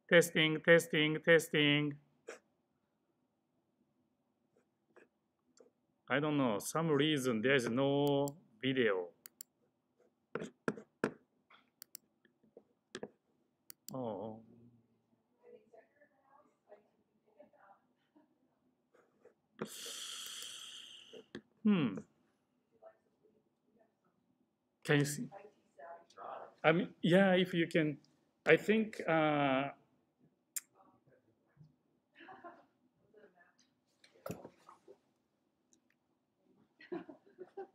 Testing, testing, testing. I don't know, some reason there's no video. Oh. Can you see? I mean, yeah, if you can. I think I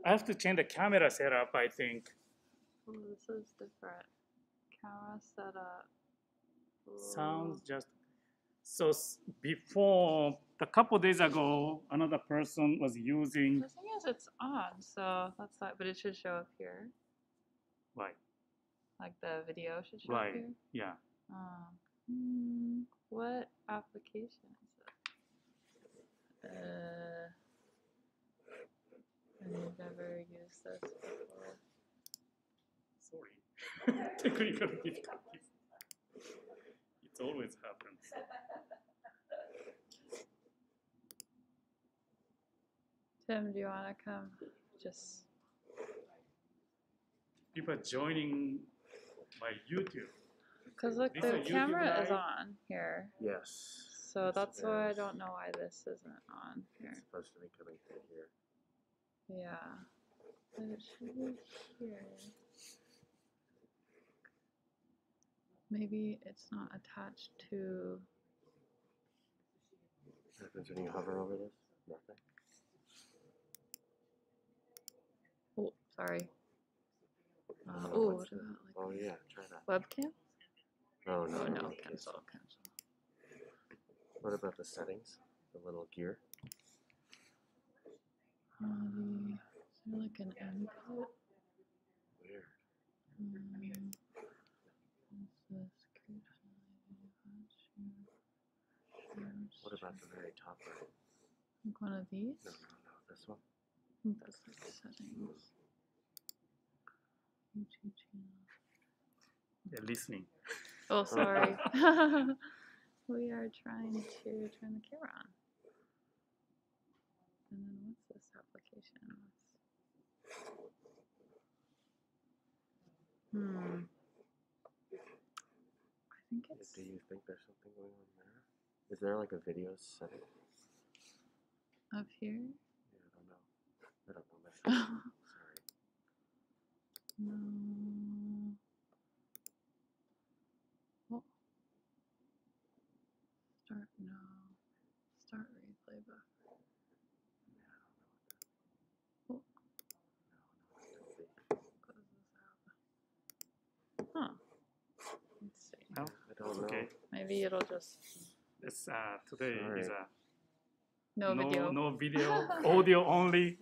have to change the camera setup, I think. Oh, this is different. Camera setup. Sounds just so before a couple days ago, another person was using. The thing is, it's on, so that's that. But it should show up here. Right. Like the video should show Right. up here. Yeah. What application is it? I've never used this before. Sorry. Technical difficulties. It always happens. Tim, do you want to come? Just. People are joining my YouTube. Because look, This is the a YouTube camera is live? on here. Yes. So Yes, that's it why I is. don't know why this isn't on here. It's supposed to be coming through here. Yeah. But it should be here. Maybe it's not attached to. What happens when you hover over this? Nothing. Oh, sorry. Oh, Oh, what's what that? about Oh like yeah, try that. webcam? Oh no. Oh no, okay. cancel. What about the settings? The little gear? Is there like an input? Weird. What about the very top right? Like one of these? No. This one? I think that's like settings. YouTube channel. They're listening. Oh, sorry. We are trying to turn the camera on. And then what's this application? I think it's Do you think there's something going on there? Is there like a video setting? up here. Yeah, I don't know. Sorry. No. Oh. Start no. Start replay buffer. Oh. Close this out. Huh. Let's see. No? I don't know. Okay. Maybe it'll just It's, today Sorry. is no video. no video, audio only.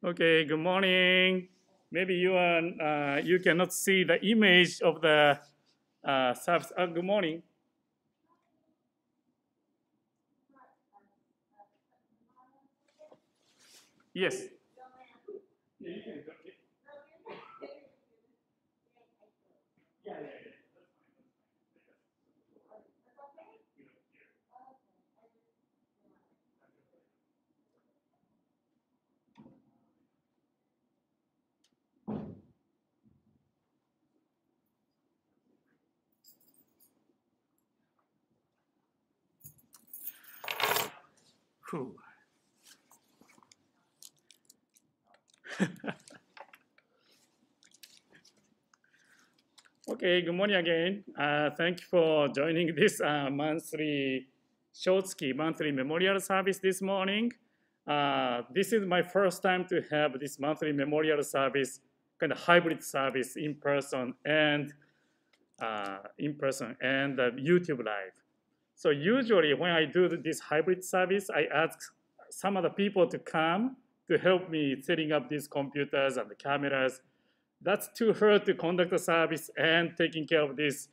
Okay, good morning. Maybe you are you cannot see the image of the service. Good morning. Yes. Yeah, you can go. Yeah. Whew. Okay, good morning again. Thank you for joining this monthly Shotsuki monthly memorial service this morning. This is my first time to have this monthly memorial service, kind of hybrid service in person and YouTube Live. So usually when I do this hybrid service, I ask some other people to come to help me setting up these computers and the cameras. That's too hard to conduct a service and taking care of these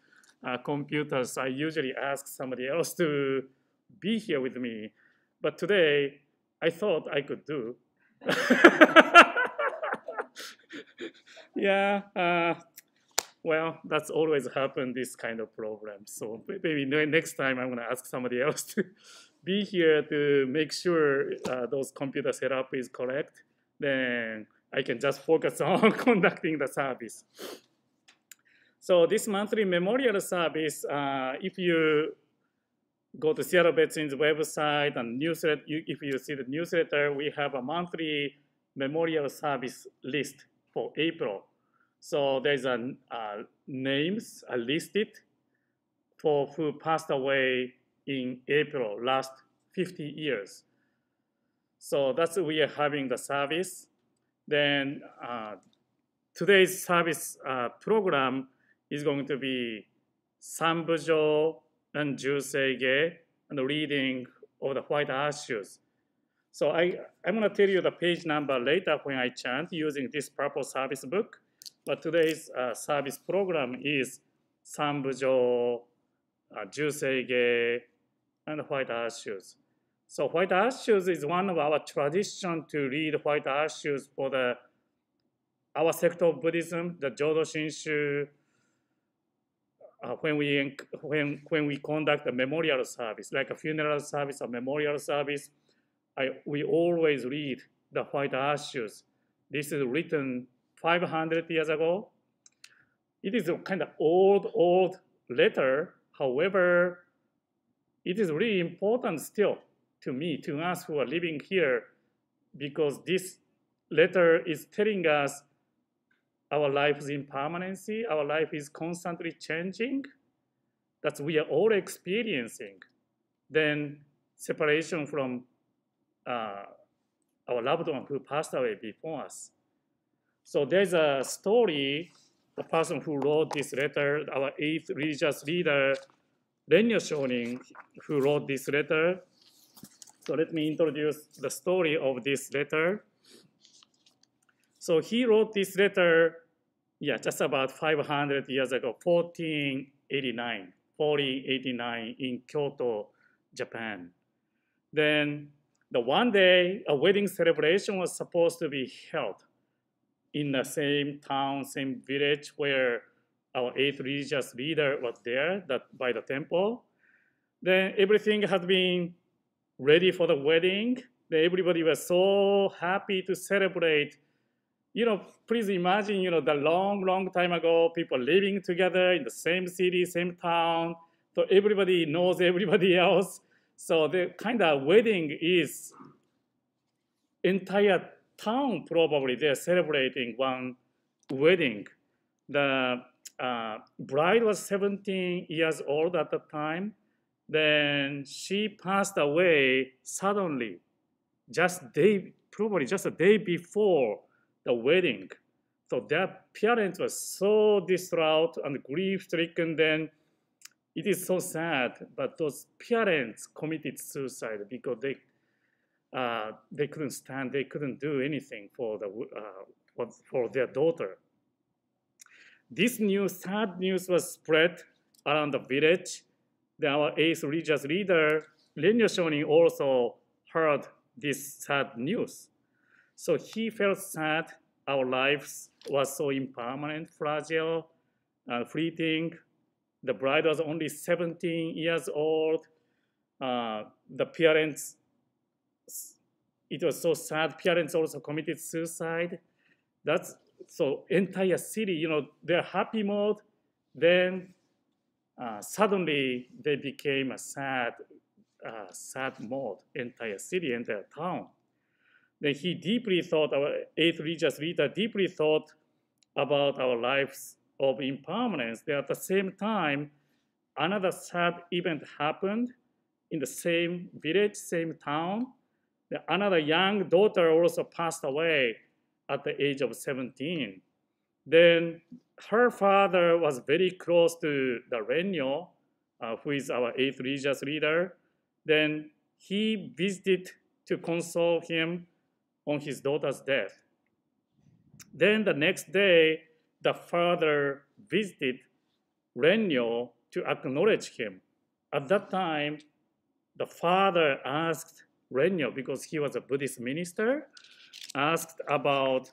computers. I usually ask somebody else to be here with me. But today, I thought I could do. Yeah, well, that's always happened, this kind of problem. So maybe next time I'm gonna ask somebody else to be here to make sure those computer setup is correct. Then I can just focus on conducting the service. So this monthly memorial service, if you go to Seattle Betsuin's website and newsletter, if you see the newsletter, we have a monthly memorial service list for April. So there's names are listed for who passed away in April last 50 years. So that's we are having the service. Then today's service program is going to be Sambujo and Juseige and the reading of the white ashes. So I'm going to tell you the page number later when I chant using this purple service book. But today's service program is Sambujo, Juseige, and white ashes. So white ashes is one of our tradition to read white ashes for our sect of Buddhism, the Jodo Shinshu. When we conduct a memorial service, like a funeral service or memorial service, we always read the white ashes. This is written 500 years ago. It is a kind of old letter. However, it is really important still to me, to us who are living here, because this letter is telling us our life is impermanency, our life is constantly changing. That we are all experiencing. Then separation from our loved one who passed away before us. So there's a story, the person who wrote this letter, our 8th religious leader, Renya Shonin, who wrote this letter. So let me introduce the story of this letter. So he wrote this letter, just about 500 years ago, 1489 in Kyoto, Japan. Then the one day, a wedding celebration was supposed to be held in the same town, same village where our 8th religious leader was there by the temple. Then everything had been ready for the wedding. Then everybody was so happy to celebrate. Please imagine, the long time ago, people living together in the same city, same town. So everybody knows everybody else. So the kind of wedding is entire town probably they're celebrating one wedding. The bride was 17 years old at the time. Then she passed away suddenly, probably just a day before the wedding. So their parents were so distraught and grief-stricken. Then it is so sad, but those parents committed suicide because they couldn't stand, they couldn't do anything for their daughter. This sad news was spread around the village. Then our 8th religious leader, Renya Shonin, also heard this sad news. So he felt sad. Our lives was so impermanent, fragile, fleeting. The bride was only 17 years old. The parents, it was so sad. Parents also committed suicide. So entire city, their happy mode. Then suddenly they became a sad mode. Entire city, entire town. Then he deeply thought, our 8th religious leader deeply thought about our lives of impermanence. Then at the same time, another sad event happened in the same village, same town. Another young daughter also passed away at the age of 17. Then her father was very close to the Renyo, who is our 8th religious leader. Then he visited to console him on his daughter's death. Then the next day, the father visited Renyo to acknowledge him. At that time, the father asked Renyo, because he was a Buddhist minister, asked about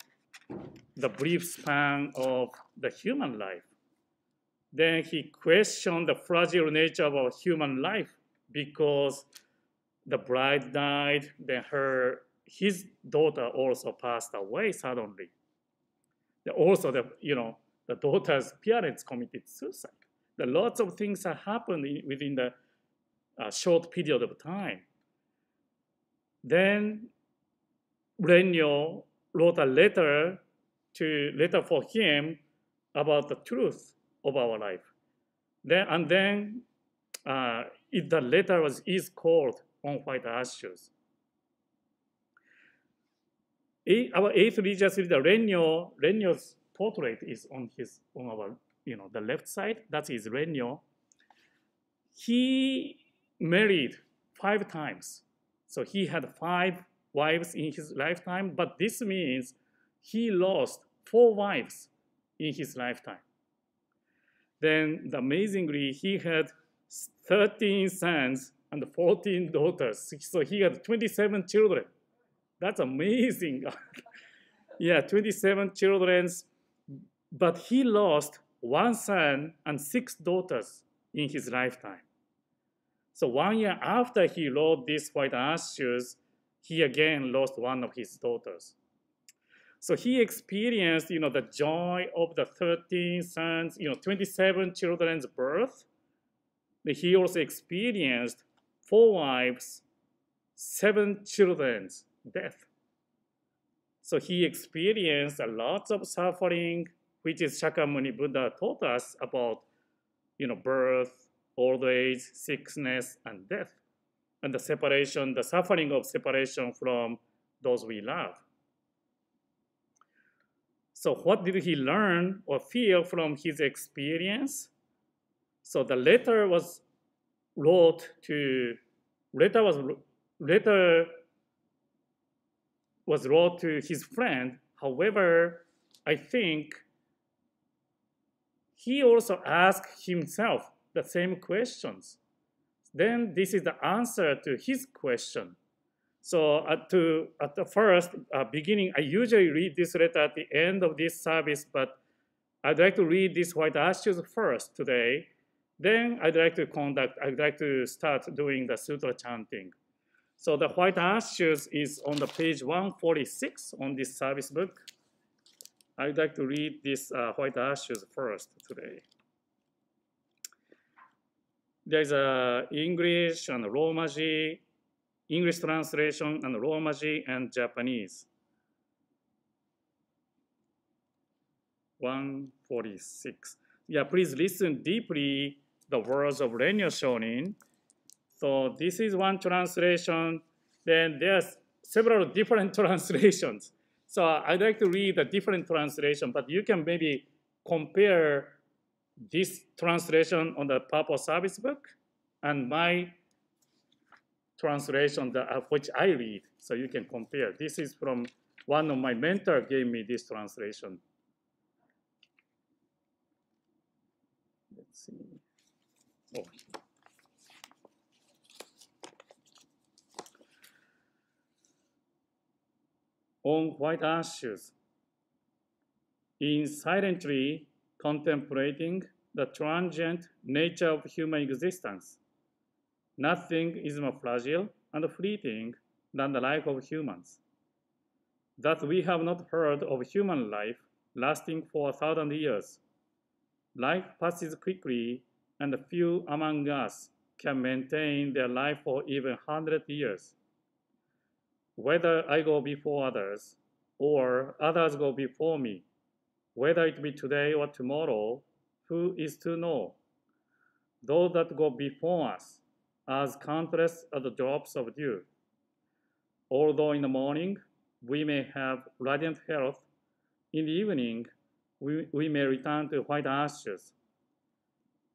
the brief span of the human life. Then he questioned the fragile nature of our human life because the bride died, then his daughter also passed away suddenly. Also, the daughter's parents committed suicide. Lots of things have happened within the short period of time. Then Renyo wrote a letter for him about the truth of our life. The letter is called On White Ashes. Our eighth religious leader, Renyo's portrait is on our, the left side. That is Renyo. He married 5 times. So he had 5 wives in his lifetime, but this means he lost 4 wives in his lifetime. Then, amazingly, he had 13 sons and 14 daughters. So he had 27 children. That's amazing. Yeah, 27 children, but he lost 1 son and 6 daughters in his lifetime. So 1 year after he wrote this White Ashes, he again lost one of his daughters. So he experienced, the joy of the 13 sons, 27 children's birth. But he also experienced 4 wives, 7 children's death. So he experienced a lot of suffering, which is Shakyamuni Buddha taught us about, birth, old age, sickness, and death, and the suffering of separation from those we love. So what did he learn or feel from his experience? So the letter was wrote to his friend. However, I think he also asked himself the same questions. Then this is the answer to his question. So at the first beginning, I usually read this letter at the end of this service, but I'd like to read this White Ashes first today. Then I'd like to start doing the Sutra chanting. So the White Ashes is on the page 146 on this service book. I'd like to read this White Ashes first today. There's English and Romaji, English translation and Romaji and Japanese. 146. Yeah, please listen deeply the words of Renyo Shonin. So this is one translation. Then there's several different translations. So I'd like to read a different translation, but you can maybe compare this translation on the Purple Service book and my translation which I read, so you can compare. This is from one of my mentors gave me this translation. Let's see. Oh. On white ashes, in silently contemplating the transient nature of human existence, nothing is more fragile and fleeting than the life of humans. That we have not heard of human life lasting for 1,000 years. Life passes quickly, and few among us can maintain their life for even 100 years. Whether I go before others, or others go before me, whether it be today or tomorrow, who is to know? Those that go before us, as countless as the drops of dew. Although in the morning we may have radiant health, in the evening we may return to white ashes.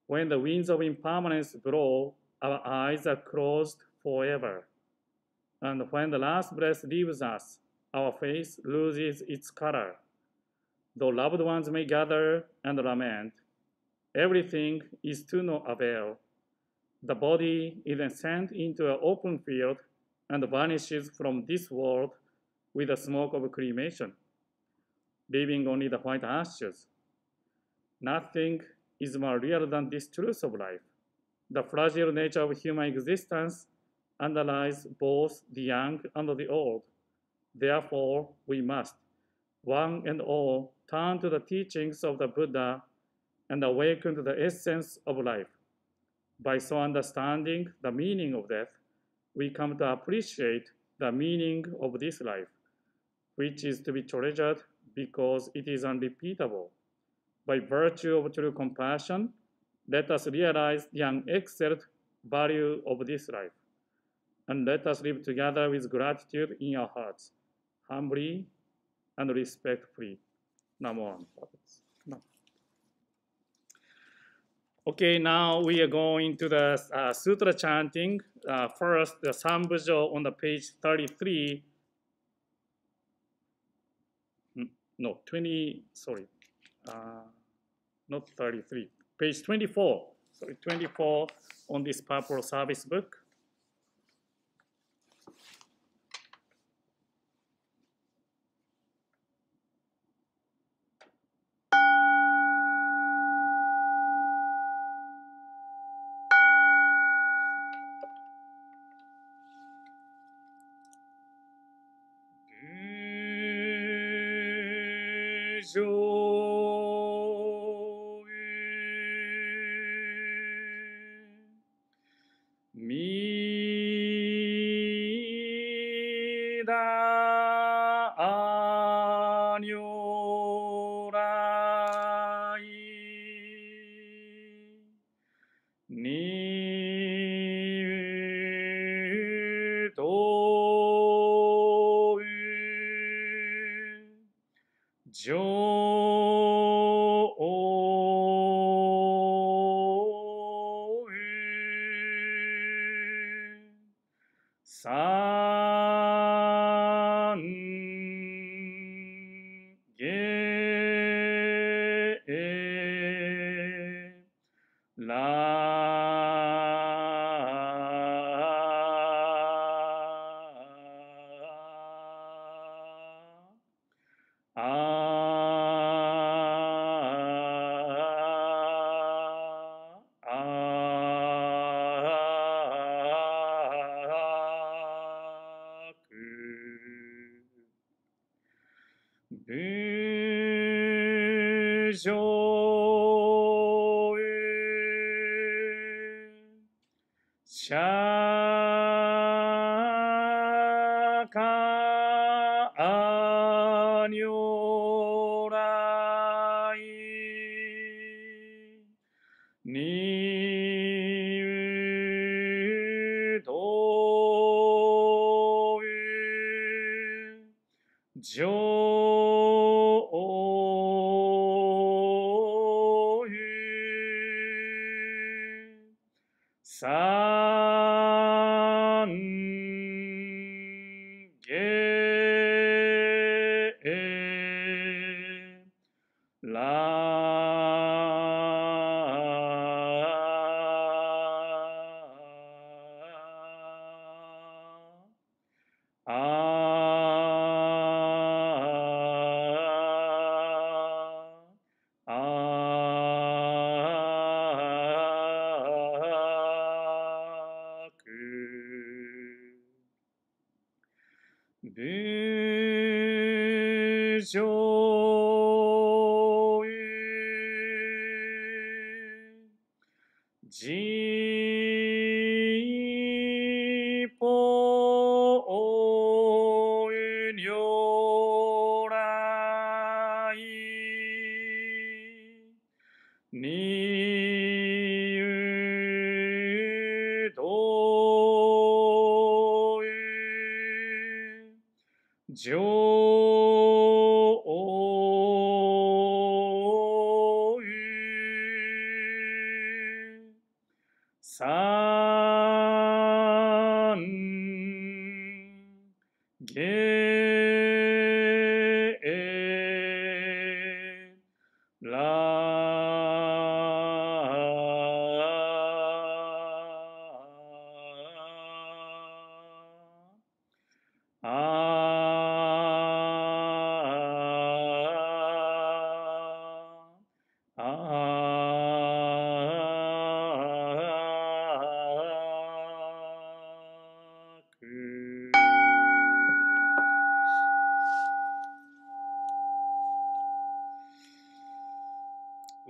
When the winds of impermanence blow, our eyes are closed forever. And when the last breath leaves us, our face loses its color. Though loved ones may gather and lament, everything is to no avail. The body is then sent into an open field and vanishes from this world with the smoke of cremation, leaving only the white ashes. Nothing is more real than this truth of life. The fragile nature of human existence underlies both the young and the old. Therefore, we must, one and all, turn to the teachings of the Buddha and awaken to the essence of life. By so understanding the meaning of death, we come to appreciate the meaning of this life, which is to be treasured because it is unrepeatable. By virtue of true compassion, let us realize the unexcelled value of this life, and let us live together with gratitude in our hearts, humbly and respectfully. Namo. Okay, now we are going to the Sutra chanting. First, the Sambujo on the page 33. No, 20, sorry. Not 33, page 24. Sorry, 24 on this purple service book.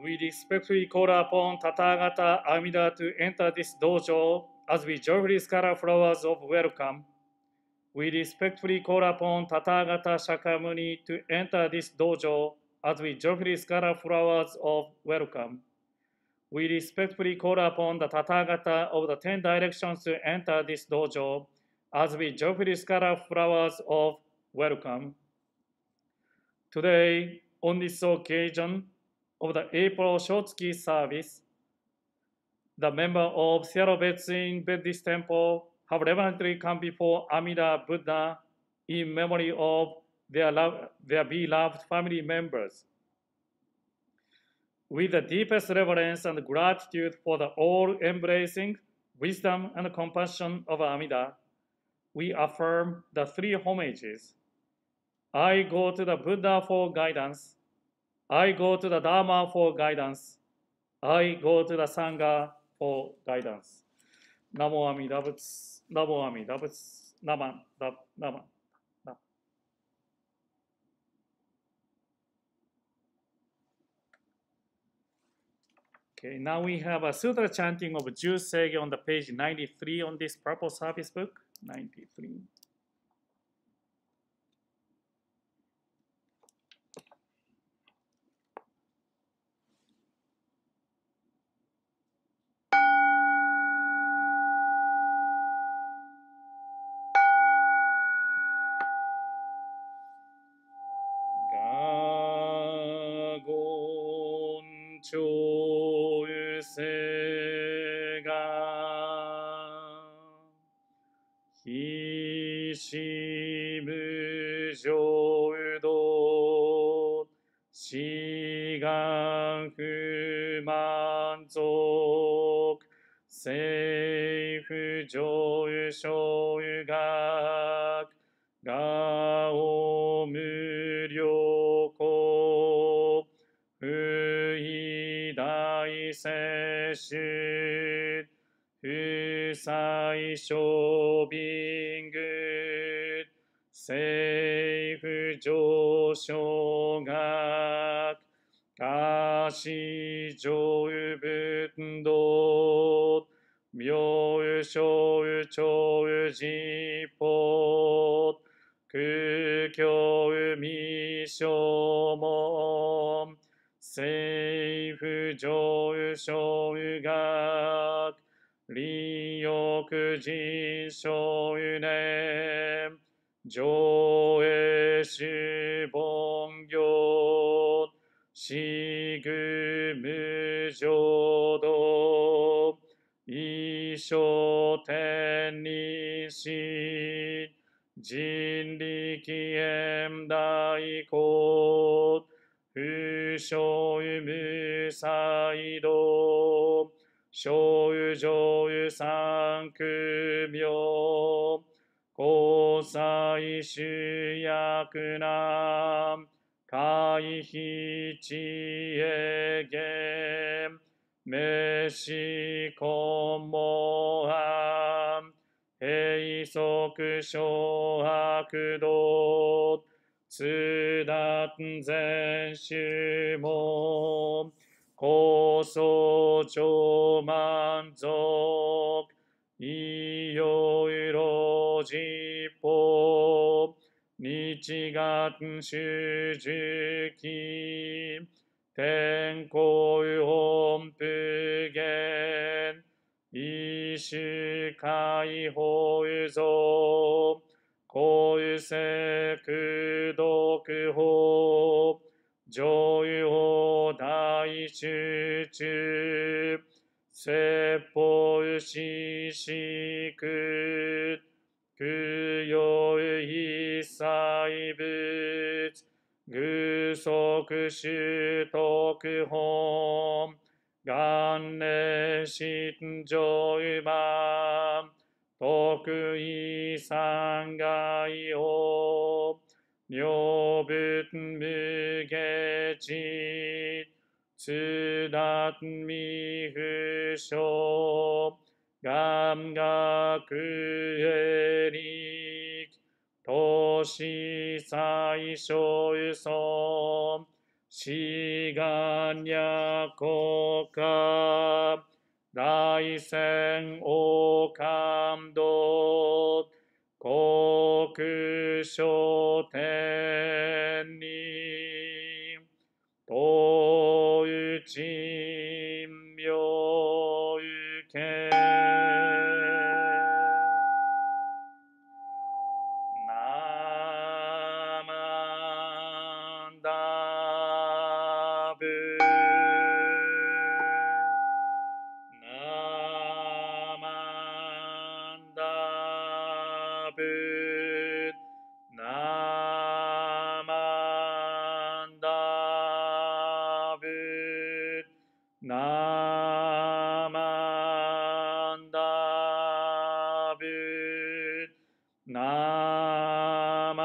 We respectfully call upon Tathagata Amida to enter this dojo as we joyfully scatter flowers of welcome. We respectfully call upon Tathagata Shakyamuni to enter this dojo as we joyfully scatter flowers of welcome. We respectfully call upon the Tathagata of the 10 directions to enter this dojo as we joyfully scatter flowers of welcome. Today, on this occasion of the April Shotsuki service, the members of Seattle Betsuin Buddhist Temple have reverently come before Amida Buddha in memory of their beloved family members. With the deepest reverence and gratitude for the all-embracing wisdom and compassion of Amida, we affirm the three homages. I go to the Buddha for guidance. I go to the Dharma for guidance. I go to the Sangha for guidance. Namo Amida Butsu, Namo Amida Butsu, Naman, Naman. Okay, now we have a Sutra chanting of Jusei on the page 93 on this purple service book. 93. Gagon chouse ga hishimu joudo shigan fumanzok seifu jouyu shouyu gak gao muryoko fui dai seshu fusai shobingu seifu josho gak kashi jouyu bundo myoyu shouyu chouyu jippo kukyou mishomo seifu jouyu shouyu gak ryoku jin shouyu nen joe shibongyo shigu mujodo isho tennishi jinrikiem daiko fushoyu musaido shouyu jouyu sankumyo kosai shuyaku nam kai hi chie gen meshi konmo han heisoku shohaku do tsudan zen shu koso chou manzok iyoi jippo nichigan shujuki tenkou honpu gen ishu kai hoizo kouse kudoku ho joyu ho dai shuchu seppo shishiku kuyo hisai butsu gusoku shutoku hon ganne shinjou ban tokui sangai o nyobun mugechi tsudat mihusho gamgaku erik toshi sai shouyu son 志願略国大仙王冠道国書店に東宇珍妙受ナマンダブナマンダブナマンダブナマンダブナマ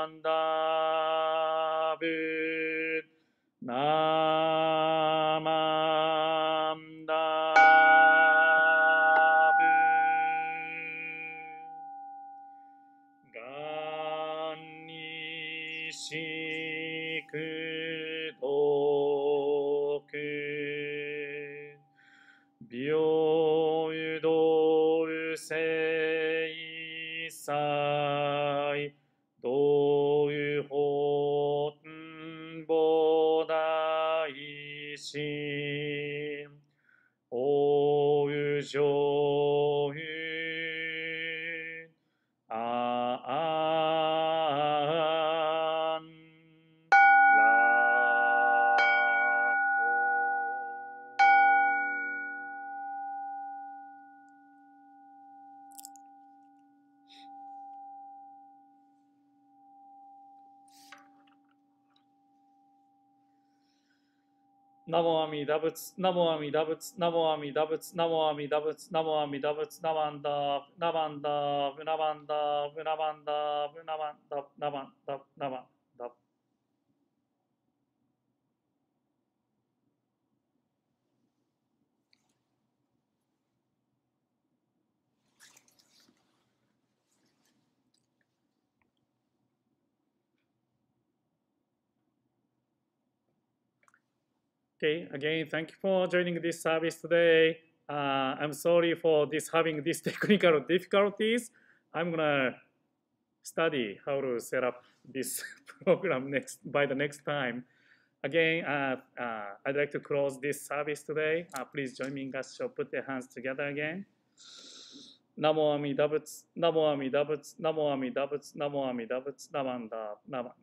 ンダブナマンダブがんにしくとく平等聖祭道法菩提心大宇上あんナモアミダ仏、ナモアミダ仏、ナモアミダ仏、ナモアミダ仏、ナモアミダ仏、ナマンダブ、ナマンダブ、ナマンダブ、ナマンダブ、ナマンダブ、ナマンダブ、ナマンダブ。Okay, again, thank you for joining this service today. I'm sorry for having these technical difficulties. I'm gonna study how to set up this program by the next time. Again, I'd like to close this service today. Please join me in Gassho. Put your hands together again. Namo Amida Butsu, Namo Amida Butsu, Namo Amida Butsu, Namo Amida Butsu, Namanda, Namanda.